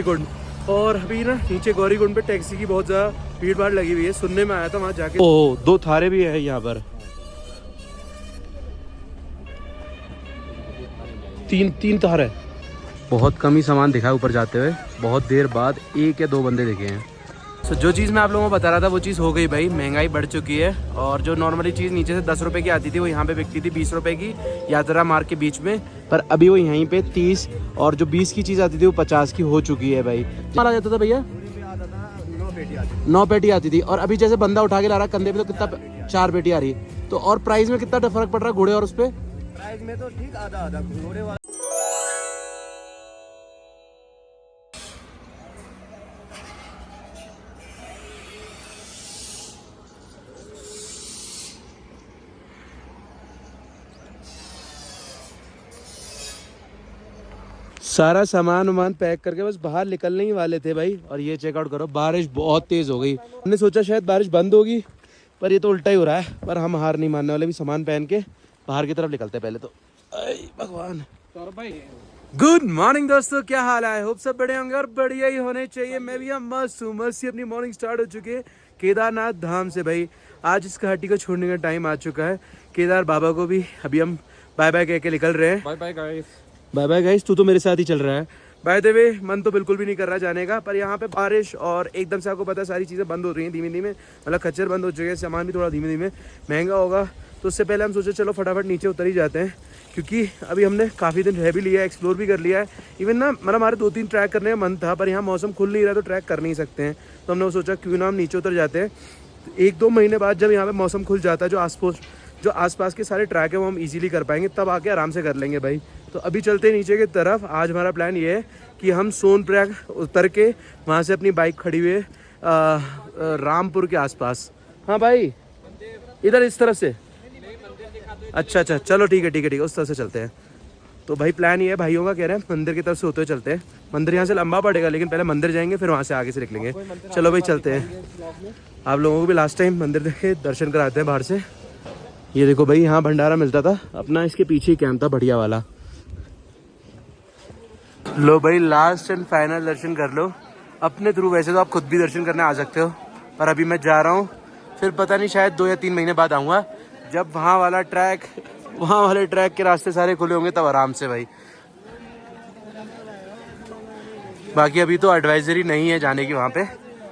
गौरीकुंड। और अभी ना नीचे गौरीकुंड पे टैक्सी की बहुत ज़्यादा भीड़ भाड़ लगी हुई है, सुनने में आया था वहाँ जाके। ओह, 2 थारे भी है यहाँ पर, 3 थार है। बहुत कम ही सामान दिखा है ऊपर जाते हुए, बहुत देर बाद 1 या 2 बंदे दिखे हैं। तो जो चीज़ मैं आप लोगों को बता रहा था वो चीज़ हो गई भाई, महंगाई बढ़ चुकी है। और जो नॉर्मली चीज़ नीचे से 10 रुपये की आती थी वो यहाँ पे बिकती थी 20 रुपये की, यात्रा मार्ग के बीच में। पर अभी वो यहीं पे 30, और जो 20 की चीज़ आती थी वो 50 की हो चुकी है भाई। मारा जाता था भैया 9 पेटी आती थी, और अभी जैसे बंदा उठा के ला रहा है कंधे पे तो कितना 4 पेटी आ रही है। तो और प्राइस में कितना फर्क पड़ रहा है घोड़े और उस पर? प्राइस में तो ठीक आधा घोड़े वाला। सारा सामान वामान पैक करके बस बाहर निकलने ही वाले थे भाई। और ये चेकआउट करो, बारिश बहुत तेज हो गई। हमने सोचा शायद बारिश बंद होगी, पर ये तो उल्टा ही हो रहा है। पर हम हार नहीं मानने वाले, भी सामान पहन के बाहर की तरफ निकलते हैं पहले तो। भगवान। गुड मॉर्निंग दोस्तों, क्या हाल है? होप सब बढ़िया होंगे और बढ़िया ही होने चाहिए। मैं भी मस्त हूँ, मस्त ही अपनी मॉर्निंग स्टार्ट हो चुकी है केदारनाथ धाम से भाई। आज इस घाटी को छोड़ने का टाइम आ चुका है। केदार बाबा को भी अभी हम बाय बाय कह के निकल रहे हैं। Bye bye guys. Bye bye guys, तू तो मेरे साथ ही चल रहा है। बाय द वे, मन तो बिल्कुल भी नहीं कर रहा जाने का, पर यहाँ पे बारिश और एकदम से आपको पता है सारी चीज़ें बंद हो रही हैं धीमे धीमे। मतलब खच्चर बंद हो चुके हैं, सामान भी थोड़ा धीमे धीमे महंगा होगा। तो उससे पहले हम सोचे चलो फटाफट नीचे उतर ही जाते हैं, क्योंकि अभी हमने काफ़ी दिन रह भी लिया है, एक्सप्लोर भी कर लिया है। इवन ना मतलब हमारे 2-3 ट्रैक करने का मन था, पर यहाँ मौसम खुल नहीं रहा तो ट्रैक कर नहीं सकते हैं। तो हमने सोचा क्यों ना हम नीचे उतर जाते हैं। 1-2 महीने बाद जब यहाँ पे मौसम खुल जाता है, जो आसपास के सारे ट्रैक है वो हम इजीली कर पाएंगे, तब आके आराम से कर लेंगे भाई। तो अभी चलते हैं नीचे की तरफ। आज हमारा प्लान ये है कि हम सोनप्रयाग उतर के वहाँ से अपनी बाइक खड़ी हुई है रामपुर के आसपास। हाँ भाई, इधर इस तरफ से। अच्छा, चलो ठीक है, उस तरफ से चलते हैं। तो भाई प्लान ये है, भाइयों का कह रहे हैं मंदिर की तरफ से होते हुए चलते हैं। मंदिर यहाँ से लंबा पड़ेगा, लेकिन पहले मंदिर जाएंगे फिर वहाँ से आगे से निकलेंगे। चलो भाई चलते हैं। आप लोगों को भी लास्ट टाइम मंदिर देखे दर्शन कराते हैं बाहर से। ये देखो भाई, यहाँ भंडारा मिलता था अपना, इसके पीछे ही कैंप था बढ़िया वाला। लो भाई, लास्ट एंड फाइनल दर्शन कर लो अपने थ्रू। वैसे तो आप खुद भी दर्शन करने आ सकते हो, पर अभी मैं जा रहा हूँ, फिर पता नहीं शायद 2 या 3 महीने बाद आऊँगा, जब वहाँ वाले ट्रैक के रास्ते सारे खुले होंगे, तब आराम से भाई। बाकी अभी तो एडवाइजरी नहीं है जाने की वहाँ पे।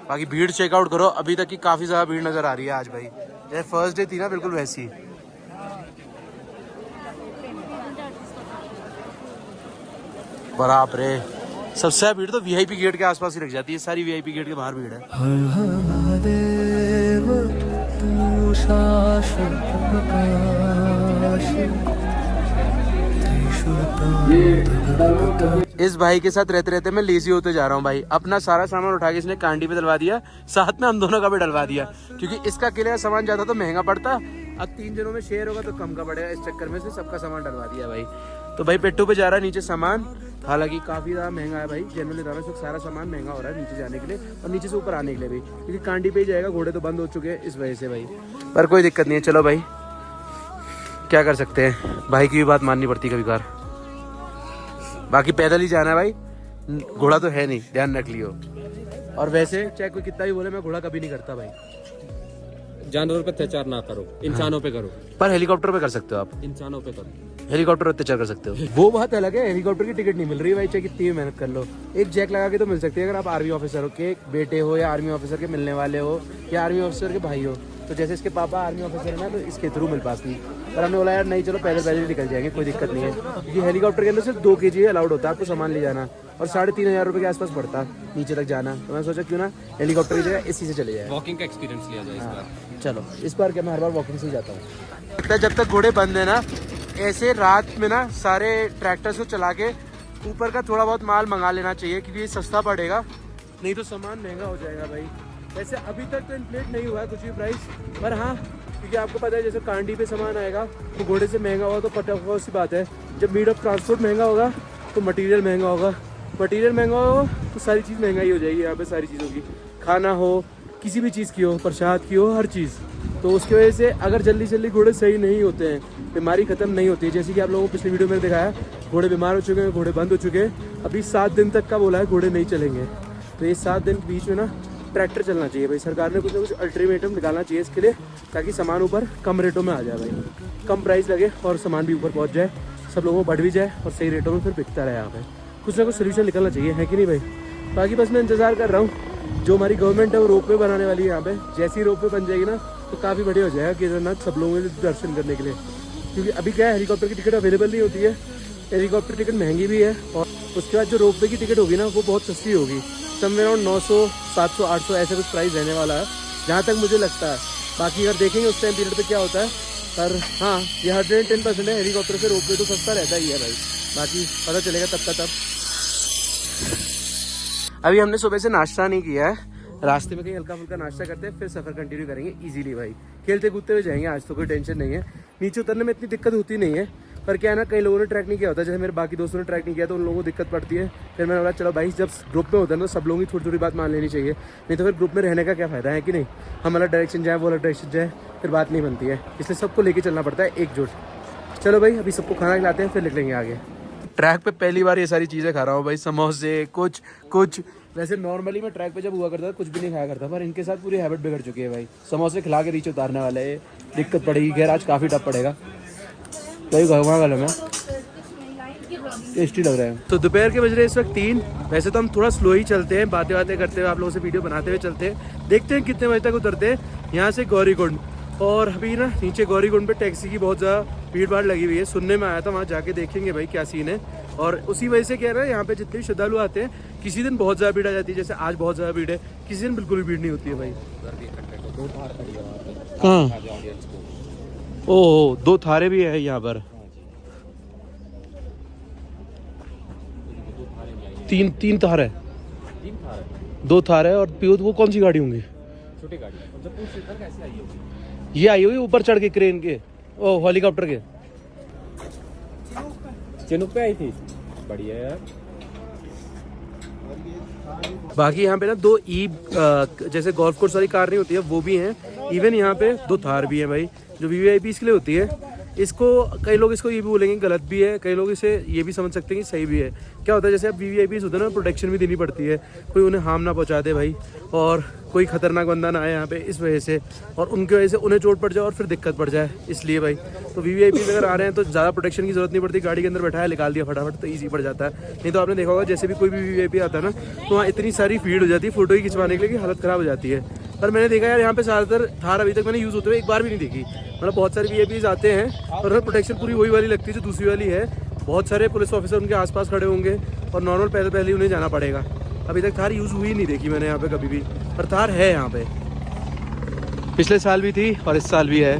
बाकी भीड़ चेकआउट करो, अभी तक की काफ़ी ज़्यादा भीड़ नज़र आ रही है आज भाई। जैसे फर्स्ट डे थी ना, बिल्कुल वैसी। बाप रे, सबसे ज्यादा भीड़ तो वीआईपी गेट के आसपास ही लग जाती है। सारी वीआईपी गेट के बाहर भीड़ है। इस भाई के साथ रहते रहते मैं लेजी होते जा रहा हूँ भाई। अपना सारा सामान उठा के इसने कांडी पे डलवा दिया, साथ में हम दोनों का भी डलवा दिया, क्योंकि इसका अकेले का सामान ज्यादा तो महंगा पड़ता। अब 3 जनों में शेयर होगा तो कम का पड़ेगा, इस चक्कर में से सबका सामान डलवा दिया भाई। तो भाई पेट्टू पे जा रहा है नीचे सामान, हालांकि काफ़ी ज़्यादा महंगा है भाई। जनरली इस वक्त सारा सामान महंगा हो रहा है नीचे जाने के लिए और नीचे से ऊपर आने के लिए भी, क्योंकि कांडी पे ही जाएगा, घोड़े तो बंद हो चुके हैं इस वजह से भाई। पर कोई दिक्कत नहीं है, चलो भाई क्या कर सकते हैं, भाई की भी बात माननी पड़ती कभी कभार। बाकी पैदल ही जाना है भाई, घोड़ा तो है नहीं, ध्यान रख लियो। और वैसे चाहे कोई कितना भी बोले, मैं घोड़ा कभी नहीं करता भाई। जानवरों पे अत्याचार ना करो, इंसानों पे करो। पर हेलीकॉप्टर पे कर सकते हो आप, इंसानों पे करो, हेलीकॉप्टर अत्याचार कर सकते हो। वो बात अलग है, हेलीकॉप्टर की टिकट नहीं मिल रही भाई, चाहे कितनी भी मेहनत कर लो। एक जैक लगा के तो मिल सकती है, अगर आप आर्मी ऑफिसर के बेटे हो या आर्मी ऑफिसर के मिलने वाले हो या आर्मी ऑफिसर के भाई हो। तो जैसे इसके पापा आर्मी ऑफिसर है ना, तो इसके थ्रू मिल पाती। पर हमने बोला यार नहीं, चलो पैदल निकल जाएंगे, कोई दिक्कत नहीं है, क्योंकि हेलीकॉप्टर के अंदर सिर्फ 2 kg अलाउड होता है आपको सामान ले जाना, और 3,500 रुपये के आसपास पड़ता नीचे तक जाना। तो मैं सोचा क्यों ना हेलीकॉप्टर की जगह इसी से चले जाए, वॉकिंग का एक्सपीरियंस लिया जाए इस बार। चलो इस बार क्या, मैं हर बार वॉकिंग से ही जाता हूँ। जब तक घोड़े बंद है ना, ऐसे रात में ना सारे ट्रैक्टर्स को चला के ऊपर का थोड़ा बहुत माल मंगा लेना चाहिए, क्योंकि ये सस्ता पड़ेगा, नहीं तो सामान महंगा हो जाएगा भाई। वैसे अभी तक तो इन्फ्लेट नहीं हुआ है कुछ भी प्राइस, पर हाँ क्योंकि आपको पता है जैसे कांडी पे सामान आएगा तो घोड़े से महंगा होगा, तो पता होगा उसी बात है। जब मीड ऑफ ट्रांसपोर्ट महंगा होगा तो मटेरियल महंगा होगा, मटेरियल महंगा होगा तो सारी चीज़ महंगाई हो जाएगी। यहाँ पे सारी चीज़ों की, खाना हो, किसी भी चीज़ की हो, प्रसाद की हो, हर चीज़। तो उसकी वजह से अगर जल्दी घोड़े सही नहीं होते हैं, बीमारी ख़त्म नहीं होती है। जैसे कि आप लोगों को पिछली वीडियो में दिखाया, घोड़े बीमार हो चुके हैं, घोड़े बंद हो चुके हैं, अभी 7 दिन तक का बोला है घोड़े नहीं चलेंगे, तो ये 7 दिन के बीच में ना ट्रैक्टर चलना चाहिए भाई। सरकार ने कुछ ना कुछ अल्टीमेटम निकालना चाहिए इसके लिए, ताकि सामान ऊपर कम रेटों में आ जाए भाई, कम प्राइस लगे और सामान भी ऊपर पहुंच जाए, सब लोगों को बढ़ भी जाए और सही रेटों में फिर बिकता रहे यहाँ पे। कुछ ना कुछ सोल्यूशन निकलना चाहिए, है कि नहीं भाई। बाकी बस मैं इंतज़ार कर रहा हूँ, जो हमारी गवर्नमेंट है वो रोप वे बनाने वाली है यहाँ पे। जैसी रोप वे बन जाएगी ना तो काफ़ी बढ़िया हो जाएगा केदारनाथ सब लोगों के दर्शन करने के लिए। क्योंकि अभी क्या है, हेलीकॉप्टर की टिकट अवेलेबल नहीं होती है, हेलीकॉप्टर टिकट महंगी भी है, और उसके बाद जो रोप वे की टिकट होगी ना वो बहुत सस्ती होगी, समवेयर अराउंड 900, 700, 800 ऐसा कुछ प्राइस रहने वाला है जहाँ तक मुझे लगता है। बाकी अगर देखेंगे उस टाइम पीरियड पे क्या होता है, पर हाँ ये 110% है, हेलीकॉप्टर से रोप वे तो सस्ता रहता ही है भाई। बाकी पता चलेगा तब का तब। अभी हमने सुबह से नाश्ता नहीं किया है, रास्ते में कहीं हल्का फुल्का नाश्ता करते हैं, फिर सफ़र कंटिन्यू करेंगे इजीली भाई। खेलते कूदते हुए जाएंगे, आज तो कोई टेंशन नहीं है। नीचे उतरने में इतनी दिक्कत होती नहीं है, पर क्या है ना, कई लोगों ने ट्रैक नहीं किया होता, जैसे मेरे बाकी दोस्तों ने ट्रैक नहीं किया तो उन लोगों को दिक्कत पड़ती है। फिर मैंने बोला चलो भाई, जब ग्रुप में होता है ना तो सब लोगों की थोड़ी थोड़ी बात मान लेनी चाहिए, नहीं तो फिर ग्रुप में रहने का क्या फ़ायदा है कि नहीं। हम अलग डायरेक्शन जाए, वो अलग डायरेक्शन जाए, फिर बात नहीं बनती है, इसलिए सबको लेके चलना पड़ता है एकजुट। चलो भाई, अभी सबको खाना खिलाते हैं, फिर निकलेंगे आगे। ट्रैक पे पहली बार ये सारी चीज़ें खा रहा हूँ भाई, समोसे कुछ। वैसे नॉर्मली मैं ट्रैक पे जब हुआ करता था कुछ भी नहीं खाया करता, पर इनके साथ पूरी हैबिट बिगड़ चुकी है भाई। समोसे खिला के नीचे उतारने वाले हैं, दिक्कत पड़ेगी। खैर आज काफ़ी टफ पड़ेगा, वही घरमा वाला में टेस्टी लग रहा है। तो दोपहर के बज रहे इस वक्त 3। वैसे तो हम थोड़ा स्लो ही चलते हैं, बातें करते हुए आप लोगों से वीडियो बनाते हुए चलते हैं, देखते हैं कितने बजे तक उतरते हैं यहाँ से गौरीकुंड। और अभी ना नीचे गौरीकुंड पे टैक्सी की बहुत ज़्यादा भीड़ भाड़ लगी हुई है, सुनने में आया था, वहाँ जाके देखेंगे भाई क्या सीन है। और उसी वजह से क्या है ना, यहाँ पे जितने भी श्रद्धालु आते हैं, किसी दिन बहुत ज़्यादा भीड़ आ जाती है, जैसे आज बहुत ज़्यादा भीड़ है, किसी दिन बिल्कुल भी भीड़ नहीं होती है भाई। हाँ, ओह 2 थारे भी है यहाँ पर, 3 थार है, 2 थार है। और पियूत वो कौन सी गाड़ी होंगी? छोटी गाड़ी। कैसे आई होगी? ये आई होगी ऊपर चढ़ के क्रेन के, ओ हेलीकॉप्टर के। चिनुक पे आई थी, बढ़िया यार। बाकी यहाँ पे ना 2 जैसे गोल्फ कोर्स वाली कार नहीं होती है वो भी हैं, इवन यहाँ पे 2 थार भी हैं भाई, जो वीवीआईपी के लिए होती है। इसको कई लोग इसको ये भी बोलेंगे गलत भी है, कई लोग इसे ये भी समझ सकते हैं कि सही भी है। क्या होता है, जैसे अब वीवीआईपी होता है ना, प्रोटेक्शन भी देनी पड़ती है, कोई उन्हें हार्म ना पहुँचा दे भाई, और कोई खतरनाक बंदा ना आए यहाँ पे इस वजह से, और उनकी वजह से उन्हें चोट पड़ जाए और फिर दिक्कत पड़ जाए, इसलिए भाई। तो वीवीआईपी अगर आ रहे हैं तो ज़्यादा प्रोटेक्शन की जरूरत नहीं पड़ती, गाड़ी के अंदर बैठाया, निकाल दिया फटाफट, तो ईजी पड़ जाता है। नहीं तो आपने देखा होगा जैसे भी कोई भी वीवीआईपी आता है ना, तो वहाँ इतनी सारी भीड़ हो जाती है फोटो ही खिंचवाने के लिए कि हालत ख़राब हो जाती है। पर मैंने देखा यार यहाँ पे ज़्यादातर थार अभी तक मैंने यूज़ होते हुए एक बार भी नहीं देखी। मतलब बहुत सारे वीआईपीज़ आते हैं और प्रोटेक्शन पूरी वही वाली लगती है जो दूसरी वाली है, बहुत सारे पुलिस ऑफिसर उनके आसपास खड़े होंगे और नॉर्मल पैदल ही उन्हें जाना पड़ेगा। अभी तक थार यूज़ हुई नहीं देखी मैंने यहाँ पे कभी भी, पर थार है यहाँ पे, पिछले साल भी थी और इस साल भी है।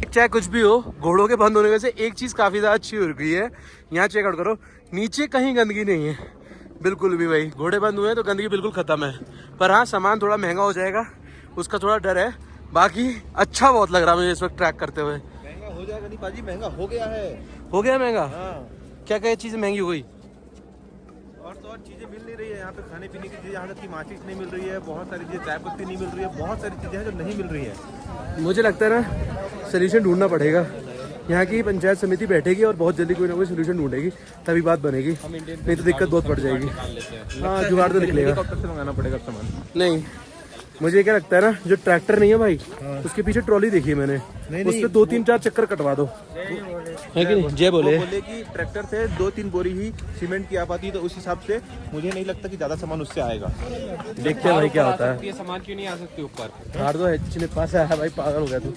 चाहे कुछ भी हो, घोड़ों के बंद होने से एक चीज़ काफ़ी ज़्यादा अच्छी हो गई है, यहाँ चेकआउट करो, नीचे कहीं गंदगी नहीं है बिल्कुल भी भाई। घोड़े बंद हुए हैं तो गंदगी बिल्कुल ख़त्म है। पर हाँ, सामान थोड़ा महंगा हो जाएगा, उसका थोड़ा डर है। बाकी अच्छा बहुत लग रहा है मुझे इस वक्त ट्रैक करते हुए। महंगा हो जाएगा नहीं पाजी, महंगा हो गया है। हो गया महंगा? हाँ। क्या क्या चीज़ें महंगी हो गई? और तो और चीज़ें मिल नहीं रही है यहाँ पे, खाने पीने की चीज़ें, यहाँ तक की माचिस नहीं मिल रही है, बहुत सारी चीज़ें, चाय पत्ती नहीं मिल रही है, बहुत सारी चीज़ें हैं जो नहीं मिल रही है। मुझे लगता है ना सोल्यूशन ढूंढना पड़ेगा, यहाँ की पंचायत समिति बैठेगी और बहुत जल्दी कोई ना कोई सोल्यूशन ढूंढेगी, तभी बात बनेगी, नहीं तो दिक्कत बहुत बढ़ जाएगी। हाँ, जुगाड़ तो निकलेगा। हेलीकॉप्टर से मंगाना पड़ेगा सामान। नहीं, मुझे क्या लगता है ना, जो ट्रैक्टर नहीं है भाई, उसके पीछे ट्रॉली देखी है मैंने, उस पर 2-3-4 चक्कर कटवा दो, है कि नहीं? जय बोले कि ट्रैक्टर से 2-3 बोरी ही सीमेंट की आ पाती है, तो उस हिसाब से मुझे नहीं लगता कि ज्यादा सामान उससे आएगा। देखते हैं भाई क्या होता है। ये सामान क्यों नहीं आ सकती ऊपर? थार तो है पास है भाई, पागल हो गया तू।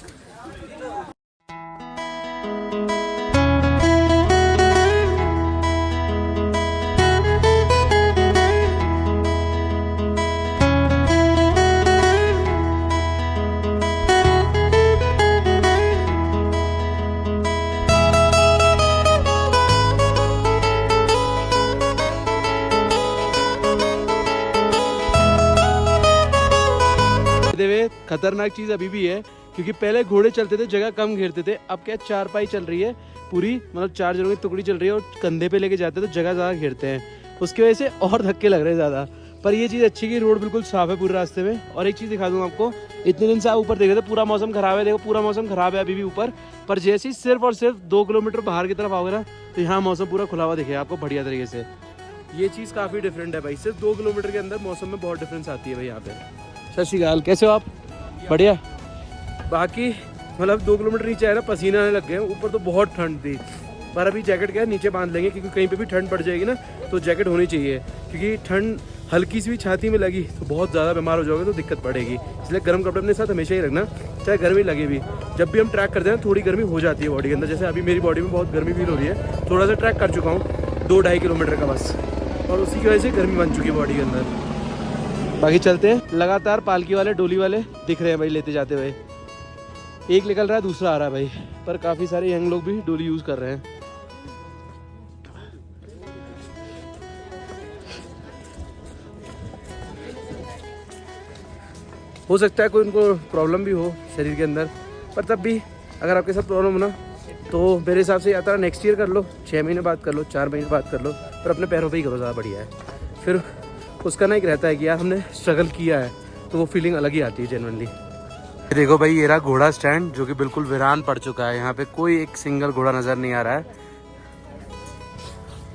खतरनाक चीज़ अभी भी है, क्योंकि पहले घोड़े चलते थे, जगह कम घेरते थे, अब क्या 4 चल रही है पूरी, मतलब 4 जनों की टुकड़ी चल रही है और कंधे पे लेके जाते हैं तो जगह ज़्यादा घेरते हैं, उसकी वजह से और धक्के लग रहे हैं ज़्यादा। पर ये चीज़ अच्छी कि रोड बिल्कुल साफ है पूरे रास्ते में। और एक चीज़ दिखा दूँ आपको, इतने दिन से आप ऊपर देख रहे थे पूरा मौसम खराब है, देखो पूरा मौसम खराब है अभी भी ऊपर, पर जैसे ही सिर्फ और सिर्फ 2 किलोमीटर बाहर की तरफ आओगे ना तो यहाँ मौसम पूरा खुला हुआ दिखेगा आपको बढ़िया तरीके से। ये चीज़ काफ़ी डिफरेंट है भाई, सिर्फ 2 किलोमीटर के अंदर मौसम में बहुत डिफरेंस आती है भाई यहाँ पे। सत श्री अकाल, कैसे हो आप? बढ़िया। बाकी मतलब 2 किलोमीटर नीचे आए ना पसीना आने लग गए, ऊपर तो बहुत ठंड थी, पर अभी जैकेट क्या है नीचे बांध लेंगे क्योंकि कहीं पे भी ठंड पड़ जाएगी ना तो जैकेट होनी चाहिए, क्योंकि ठंड हल्की सी भी छाती में लगी तो बहुत ज़्यादा बीमार हो जाओगे तो दिक्कत पड़ेगी। इसलिए गर्म कपड़े अपने साथ हमेशा ही रखना, चाहे गर्मी लगे भी। जब भी हम ट्रैक करते हैं थोड़ी गर्मी हो जाती है बॉडी के अंदर, जैसे अभी मेरी बॉडी में बहुत गर्मी फील हो रही है, थोड़ा सा ट्रैक कर चुका हूँ 2-2.5 किलोमीटर का बस, और उसी की वजह से गर्मी बन चुकी है बॉडी के अंदर। बाकी चलते हैं, लगातार पालकी वाले डोली वाले दिख रहे हैं भाई लेते जाते हुए, एक निकल रहा है दूसरा आ रहा है भाई, पर काफ़ी सारे यंग लोग भी डोली यूज़ कर रहे हैं। हो सकता है कोई उनको प्रॉब्लम भी हो शरीर के अंदर, पर तब भी अगर आपके साथ प्रॉब्लम हो ना तो मेरे हिसाब से यात्रा नेक्स्ट ईयर कर लो, 6 महीने बाद कर लो, 4 महीने बाद कर लो, पर अपने पैरों पे ही करो, ज़्यादा बढ़िया है। फिर उसका ना एक रहता है कि यार हमने स्ट्रगल किया है, तो वो फीलिंग अलग ही आती है जेन्युइनली। देखो भाई ये रहा घोड़ा स्टैंड जो कि बिल्कुल वीरान पड़ चुका है, यहाँ पे कोई एक सिंगल घोड़ा नज़र नहीं आ रहा है।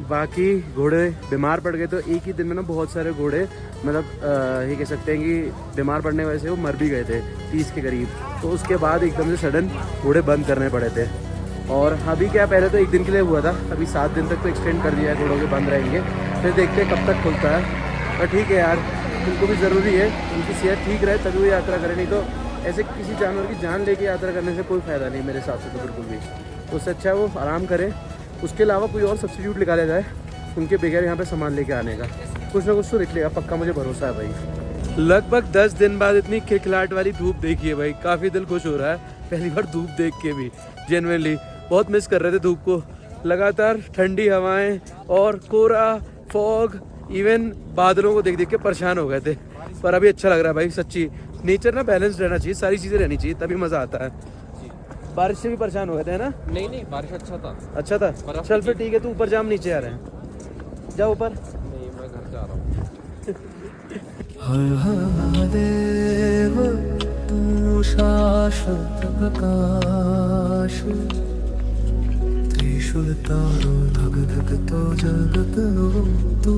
बाकी घोड़े बीमार पड़ गए तो एक ही दिन में ना बहुत सारे घोड़े मतलब ये कह सकते हैं कि बीमार पड़ने की वजह से वो मर भी गए थे 30 के करीब, तो उसके बाद एकदम से सडन घोड़े बंद करने पड़े थे। और अभी क्या, पहले तो 1 दिन के लिए हुआ था, अभी 7 दिन तक तो एक्सटेंड कर दिया है, घोड़ों के बंद रहेंगे, फिर देखते हैं कब तक खुलता है। पर ठीक है यार, उनको भी ज़रूरी है, उनकी सेहत ठीक रहे तभी वो यात्रा करें, नहीं तो ऐसे किसी जानवर की जान लेके यात्रा करने से कोई फ़ायदा नहीं मेरे हिसाब से तो बिल्कुल भी। तो उससे अच्छा है वो आराम करें, उसके अलावा कोई और सब्स्टिट्यूट निकाला जाए उनके बगैर यहाँ पे सामान लेके आने का, कुछ ना कुछ तो निकलेगा पक्का, मुझे भरोसा है भाई। लगभग 10 दिन बाद इतनी खिलखिलाहट वाली धूप देखी है भाई, काफ़ी दिल खुश हो रहा है पहली बार धूप देख के भी, जेन्युइनली बहुत मिस कर रहे थे धूप को। लगातार ठंडी हवाएं और कोहरा, फॉग, इवन बादलों को देख देख के परेशान हो गए थे, पर अभी अच्छा लग रहा है भाई सच्ची। नेचर ना बैलेंस रहना चाहिए, सारी चीज़ें रहनी चाहिए तभी मज़ा आता है। बारिश से भी परेशान हो गए थे है ना? नहीं बारिश अच्छा था। अच्छा था, चल फिर ठीक है, तू ऊपर जा, हम नीचे आ रहे हैं, जा ऊपर। नहीं मैं घर जा रहा हूँ। हर देव तू शाश्वत प्रकाश, त्रिशूल तारो धग धग तो जगत तू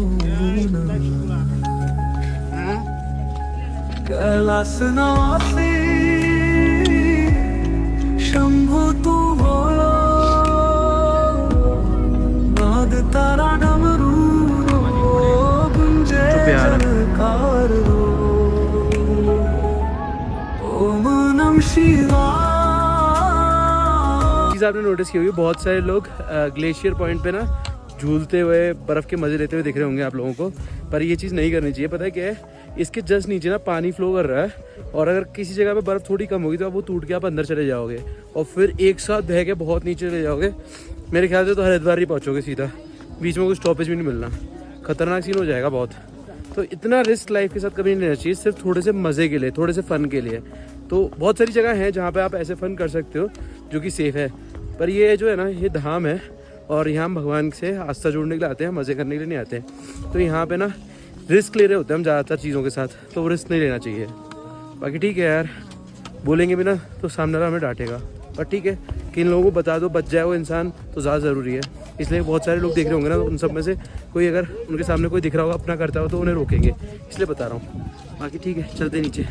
कैलास नासी शंभु तू हो, नाद तारा डमरू गुंजे जनकार हो, ओम नमः शिवाय। चीज़ आपने नोटिस की होगी, बहुत सारे लोग ग्लेशियर पॉइंट पे ना झूलते हुए बर्फ़ के मज़े लेते हुए दिख रहे होंगे आप लोगों को, पर ये चीज़ नहीं करनी चाहिए। पता है क्या है, इसके जस्ट नीचे ना पानी फ्लो कर रहा है, और अगर किसी जगह पे बर्फ़ थोड़ी कम होगी तो आप वो टूट के आप अंदर चले जाओगे और फिर एक साथ बह के बहुत नीचे चले जाओगे, मेरे ख्याल से तो हरिद्वार ही पहुँचोगे सीधा, बीच में कुछ स्टॉपेज भी नहीं मिलना, खतरनाक सीन हो जाएगा बहुत। तो इतना रिस्क लाइफ के साथ कभी नहीं लेना चाहिए, सिर्फ थोड़े से मज़े के लिए, थोड़े से फ़न के लिए। तो बहुत सारी जगह हैं जहाँ पे आप ऐसे फ़न कर सकते हो जो कि सेफ़ है, पर ये जो है ना ये धाम है और यहाँ हम भगवान से आस्था जोड़ने के लिए आते हैं, मज़े करने के लिए नहीं आते हैं। तो यहाँ पे ना रिस्क ले रहे होते हैं हम ज़्यादातर चीज़ों के साथ, तो वो रिस्क नहीं लेना चाहिए। बाकी ठीक है यार, बोलेंगे भी ना तो सामने वाला हमें डांटेगा, पर ठीक है कि इन लोगों को बता दो, बच जाए वो इंसान तो ज़्यादा ज़रूरी है। इसलिए बहुत सारे लोग देख रहे होंगे ना, उन सब में से कोई अगर उनके सामने कोई दिख रहा होगा अपना करता हो तो उन्हें रोकेंगे, इसलिए बता रहा हूँ। बाकी ठीक है, चलते नीचे।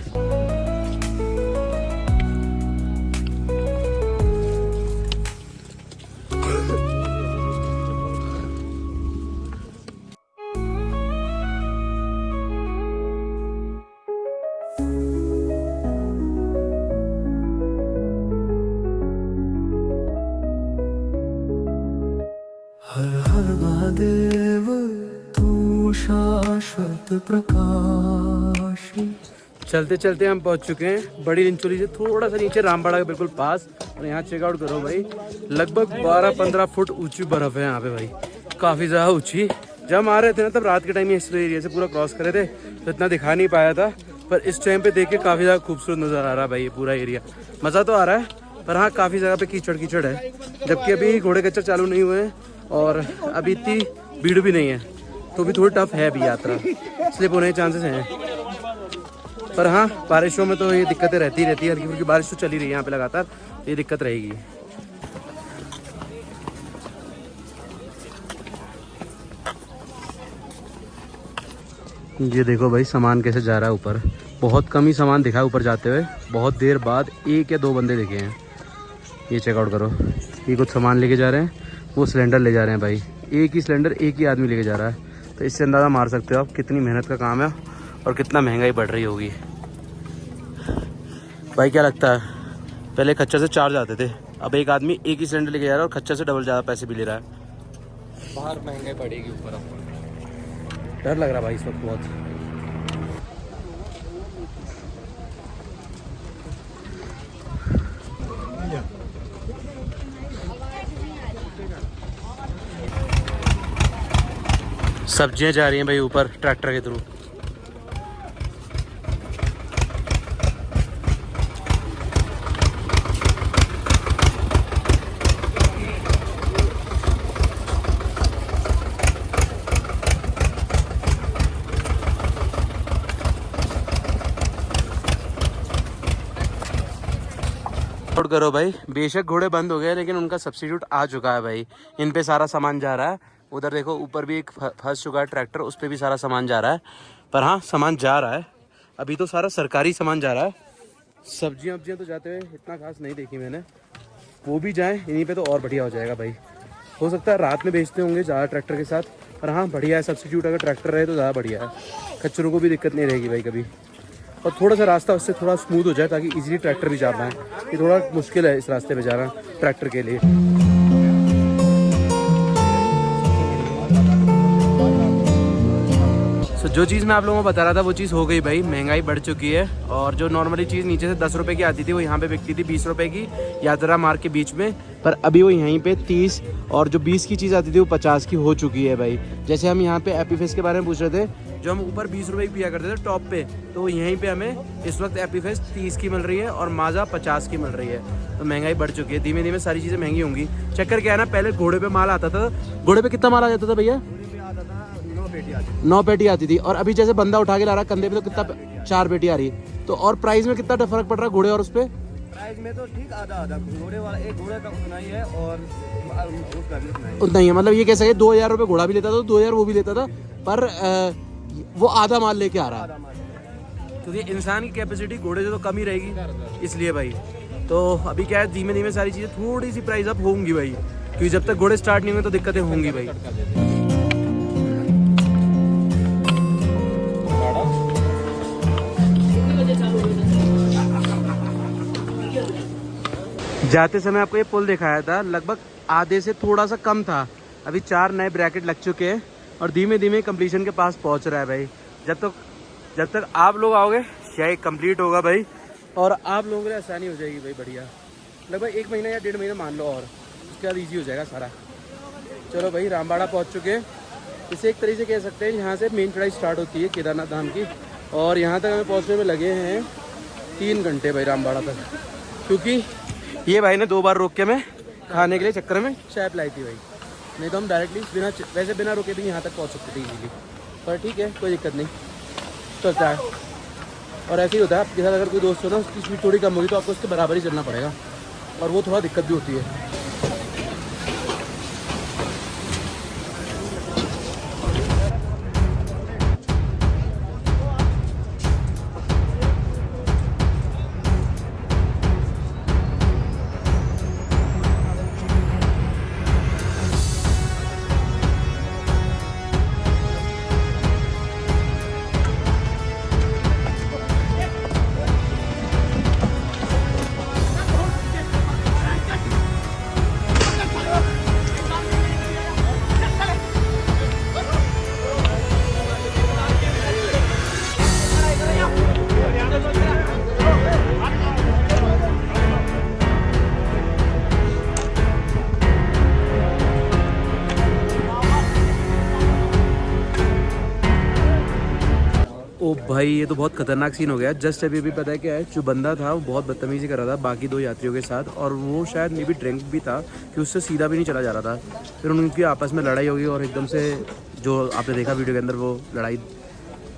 हर हर महादेव तू शाश्वत प्रकाश। चलते चलते हम पहुंच चुके हैं बड़ी लिंचोली से थोड़ा सा नीचे रामबाड़ा के बिल्कुल पास, और यहाँ चेकआउट करो भाई, लगभग 12-15 फुट ऊंची बर्फ़ है यहाँ पे भाई, काफ़ी ज़्यादा ऊंची। जब हम आ रहे थे ना तब रात के टाइम इस एरिया से पूरा क्रॉस करे थे तो इतना दिखा नहीं पाया था, पर इस टाइम पे देख के काफ़ी ज़्यादा खूबसूरत नज़र आ रहा है भाई ये पूरा एरिया। मज़ा तो आ रहा है, पर हाँ काफ़ी जगह पे कीचड़ कीचड़ है, जबकि अभी घोड़े कच्चर चालू नहीं हुए हैं और अभी इतनी भीड़ भी नहीं है, तो भी थोड़ी टफ है अभी यात्रा, स्लिप होने के चांसेस हैं। पर हाँ, बारिशों में तो ये दिक्कतें रहती है, हल्की फुल्की बारिश तो चल ही रही है यहाँ पे लगातार, ये दिक्कत रहेगी। ये देखो भाई सामान कैसे जा रहा है ऊपर, बहुत कम ही सामान दिखा है ऊपर जाते हुए, बहुत देर बाद 1 या 2 बंदे दिखे हैं। ये चेकआउट करो, ये कुछ सामान लेके जा रहे हैं, वो सिलेंडर ले जा रहे हैं भाई, एक ही सिलेंडर एक ही आदमी लेके जा रहा है। तो इससे अंदाज़ा मार सकते हो आप कितनी मेहनत का काम है और कितना महंगाई बढ़ रही होगी। भाई क्या लगता है, पहले खच्चर से 4 जाते थे, अब एक आदमी एक ही सिलेंडर लेके जा रहा है और खच्चर से डबल ज़्यादा पैसे भी ले रहा है। बाहर महंगाई बढ़ेगी, ऊपर अब डर लग रहा भाई इस वक्त बहुत। सब्जियां जा रही हैं भाई ऊपर ट्रैक्टर के थ्रू। नोट करो भाई, बेशक घोड़े बंद हो गए लेकिन उनका सब्स्टिट्यूट आ चुका है भाई, इन पे सारा सामान जा रहा है। उधर देखो ऊपर भी एक फंस चुका है ट्रैक्टर, उस पर भी सारा सामान जा रहा है। पर हाँ, सामान जा रहा है, अभी तो सारा सरकारी सामान जा रहा है। सब्जियां तो जाते हुए इतना खास नहीं देखी मैंने, वो भी जाएँ इन्हीं पे तो और बढ़िया हो जाएगा भाई। हो सकता है रात में बेचते होंगे ज़्यादा ट्रैक्टर के साथ, पर हाँ बढ़िया है सब्स्टिट्यूट, अगर ट्रैक्टर रहे तो ज़्यादा बढ़िया है, खच्चरों को भी दिक्कत नहीं रहेगी भाई कभी। और थोड़ा सा रास्ता उससे थोड़ा स्मूथ हो जाए ताकि इजीली ट्रैक्टर भी जा पाए, ये थोड़ा मुश्किल है इस रास्ते पे जाना ट्रैक्टर के लिए। जो चीज़ मैं आप लोगों को बता रहा था वो चीज़ हो गई भाई, महंगाई बढ़ चुकी है। और जो नॉर्मली चीज़ नीचे से 10 रुपये की आती थी वो यहाँ पे बिकती थी 20 रुपये की यात्रा मार्ग के बीच में, पर अभी वो यहीं पे 30, और जो 20 की चीज़ आती थी वो 50 की हो चुकी है भाई। जैसे हम यहाँ पे एपीफेस के बारे में पूछ रहे थे, जो हम ऊपर 20 रुपये की पिया करते थे टॉप पे, तो यहीं पे हमें इस वक्त एपीफेस 30 की मिल रही है और माजा 50 की मिल रही है। तो महंगाई बढ़ चुकी है, धीमे धीमे सारी चीज़ें महंगी होंगी। चक्कर क्या है ना, पहले घोड़े पे माल आता था, घोड़े पे कितना माल आ जाता था भैया? 9 पेटी आती थी, और अभी जैसे बंदा उठा के ला रहा है कंधे पे तो कितना 4 पेटी आ रही है। तो और प्राइस में कितना फर्क पड़ रहा है घोड़े और उस पे? प्राइस में तो ठीक आधा घोड़े वाला, एक घोड़े का उतना ही है और उसका भी उतना ही है। उतना ही है, मतलब ये कह सके 2000 रुपये घोड़ा भी लेता था, 2000 वो भी लेता था, पर वो आधा माल लेके आ रहा है, क्योंकि इंसान की कैपेसिटी घोड़े से तो कम ही रहेगी इसलिए भाई। तो अभी क्या है, धीमे धीमे सारी चीज़ें थोड़ी सी प्राइस अप होंगी भाई, क्योंकि जब तक घोड़े स्टार्ट नहीं होंगे तो दिक्कतें होंगी भाई। जाते समय आपको ये पुल दिखाया था, लगभग आधे से थोड़ा सा कम था, अभी 4 नए ब्रैकेट लग चुके हैं और धीमे धीमे कंप्लीशन के पास पहुंच रहा है भाई। जब तक आप लोग आओगे शायद कंप्लीट होगा भाई, और आप लोगों के लिए आसानी हो जाएगी भाई बढ़िया। लगभग 1 महीना या 1.5 महीना मान लो, और उसके बाद ईजी हो जाएगा सारा। चलो भाई, रामबाड़ा पहुँच चुके हैं, इसे एक तरीके से कह सकते हैं यहाँ से मेन चढ़ाई स्टार्ट होती है केदारनाथ धाम की, और यहाँ तक हमें पहुँचने में लगे हैं 3 घंटे भाई रामबाड़ा तक, क्योंकि ये भाई ने 2 बार रोक के मैं खाने के लिए चक्कर में चाय पिलाई थी भाई, नहीं तो हम डायरेक्टली वैसे बिना रोके भी यहाँ तक पहुँच सकते थे इजीली। पर ठीक है, कोई दिक्कत नहीं, चलता है। और ऐसे ही होता है, आपके साथ अगर कोई दोस्त हो ना, उसकी स्पीड थोड़ी कम होगी तो आपको उसके बराबर ही चलना पड़ेगा, और वो थोड़ा दिक्कत भी होती है। ओ भाई, ये तो बहुत खतरनाक सीन हो गया। जस्ट अभी पता है क्या है, जो बंदा था वो बहुत बदतमीजी कर रहा था बाकी 2 यात्रियों के साथ, और वो शायद मे बी ड्रिंक भी था कि उससे सीधा भी नहीं चला जा रहा था। फिर उनकी आपस में लड़ाई होगी और एकदम से जो आपने देखा वीडियो के अंदर वो लड़ाई,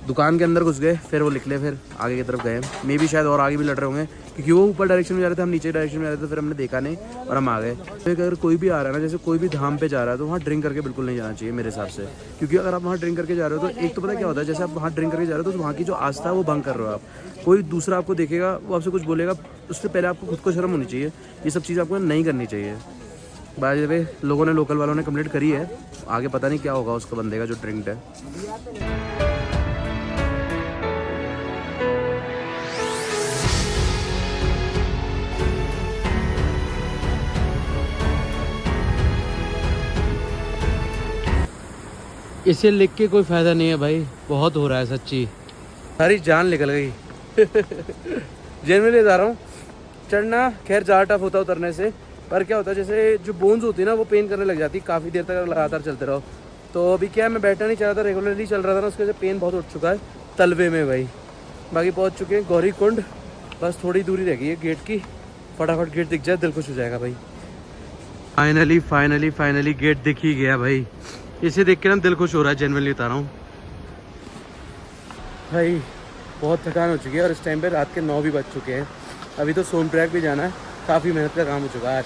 दुकान के अंदर घुस गए, फिर वो निकले, फिर आगे की तरफ गए। मे भी शायद और आगे भी लड़ रहे होंगे, क्योंकि वो ऊपर डायरेक्शन में जा रहे थे, हम नीचे डायरेक्शन में जा रहे थे, फिर हमने देखा नहीं और हम आ गए। तो अगर कोई भी आ रहा है ना, जैसे कोई भी धाम पे जा रहा है, तो वहाँ ड्रिंक करके बिल्कुल नहीं जाना चाहिए मेरे हिसाब से। क्योंकि अगर आप वहाँ ड्रिंक करके जा रहे हो तो एक तो पता क्या होता है, जैसे आप वहाँ ड्रिंक करके जा रहे हो तो वहाँ की जो आस्था है वो भंग कर रहे हो आप। कोई दूसरा आपको देखेगा, वो आपसे कुछ बोलेगा, उससे पहले आपको खुद को शर्म होनी चाहिए। ये सब चीज़ आपको नहीं करनी चाहिए। बाय द वे लोगों ने, लोकल वालों ने कंप्लेंट करी है, आगे पता नहीं क्या होगा उसका बंदे का जो ड्रिंक्ड है। इसे लिख के कोई फ़ायदा नहीं है भाई, बहुत हो रहा है सच्ची, सारी जान निकल गई। जनरली जा रहा हूँ चढ़ना, खैर ज़्यादा टफ होता है उतरने से, पर क्या होता है जैसे जो बोन्स होती है ना वो पेन करने लग जाती है काफ़ी देर तक लगातार चलते रहो। तो अभी क्या है, मैं बैठना नहीं चाह रहा था, रेगुलरली चल रहा था ना, उसकी वजह से पेन बहुत उठ चुका है तलवे में भाई। बाकी पहुँच चुके हैं गौरी कुंड, बस थोड़ी दूरी रह गई है गेट की, फटाफट गेट दिख जाए दिल खुश हो जाएगा भाई। फाइनली गेट दिख ही गया भाई, इसे देख के ना दिल खुश हो रहा है, जेन्युइनली बता रहा हूँ भाई। बहुत थकान हो चुकी है और इस टाइम पे रात के 9 भी बज चुके हैं। अभी तो सोनप्रयाग भी जाना है, काफ़ी मेहनत का काम हो चुका है आज।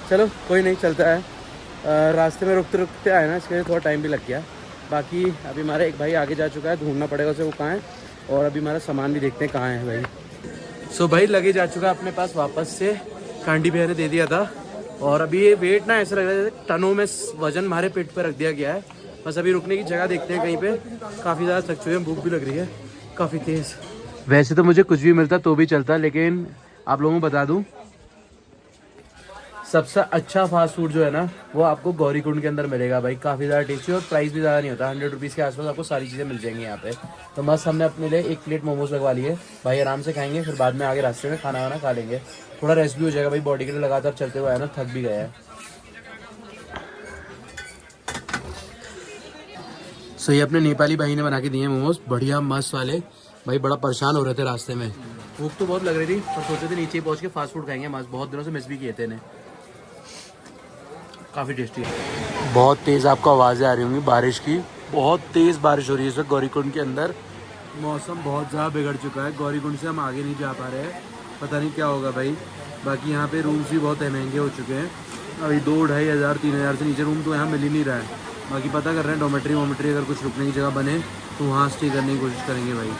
चलो कोई नहीं, चलता है। रास्ते में रुकते रुकते आए ना, इसके लिए थोड़ा टाइम भी लग गया। बाकी अभी हमारा एक भाई आगे जा चुका है, ढूंढना पड़ेगा उसे वो कहाँ है, और अभी हमारा सामान भी देखते हैं कहाँ है भाई। सो भाई लगेज आ चुका है अपने पास वापस से, कांडी भैया ने दे दिया था। और अभी ये वेट ना ऐसा लग रहा है जैसे टनों में वजन हमारे पेट पर रख दिया गया है। बस अभी रुकने की जगह देखते हैं कहीं पे, काफ़ी ज़्यादा थक चुके हैं, भूख भी लग रही है काफ़ी तेज़। वैसे तो मुझे कुछ भी मिलता तो भी चलता, लेकिन आप लोगों को बता दूं सबसे अच्छा फास्ट फूड जो है ना वो आपको गौरी कुंड के अंदर मिलेगा भाई, काफ़ी ज़्यादा टेस्टी और प्राइस भी ज़्यादा नहीं होता, 100 रुपीज़ के आसपास आपको सारी चीज़ें मिल जाएंगी यहाँ पे। तो बस हमने अपने लिए 1 प्लेट मोमोज लगवा लिए भाई, आराम से खाएंगे, फिर बाद में आगे रास्ते में खाना वाना खा लेंगे, थोड़ा रेस्ट भी हो जाएगा भाई, बॉडी के लिए लगातार चलते हुए है ना, थक भी गया है। सो ये अपने नेपाली भाई ने बना के दिए मोमोज, बढ़िया मस्त वाले भाई, बड़ा परेशान हो रहे थे रास्ते में, भूख तो बहुत लग रही थी, पर सोचे थे नीचे पहुंच के फास्ट फूड खाएंगे मस्त, बहुत दिनों से मिस भी किए थे इन्हें, काफ़ी टेस्टी है। बहुत तेज़ आपको आवाज़ें आ रही होंगी बारिश की, बहुत तेज़ बारिश हो रही है इस वक्त गौरीकुंड के अंदर। मौसम बहुत ज़्यादा बिगड़ चुका है, गौरीकुंड से हम आगे नहीं जा पा रहे हैं, पता नहीं क्या होगा भाई। बाकी यहाँ पे रूम्स भी बहुत महंगे हो चुके हैं, अभी 2-2.5 हज़ार 3 हज़ार से नीचे रूम तो यहाँ मिल ही नहीं रहा है। बाकी पता कर रहे हैं डोमेट्री वोमेट्री अगर कुछ रुकने की जगह बने तो वहाँ स्टे करने की कोशिश करेंगे भाई।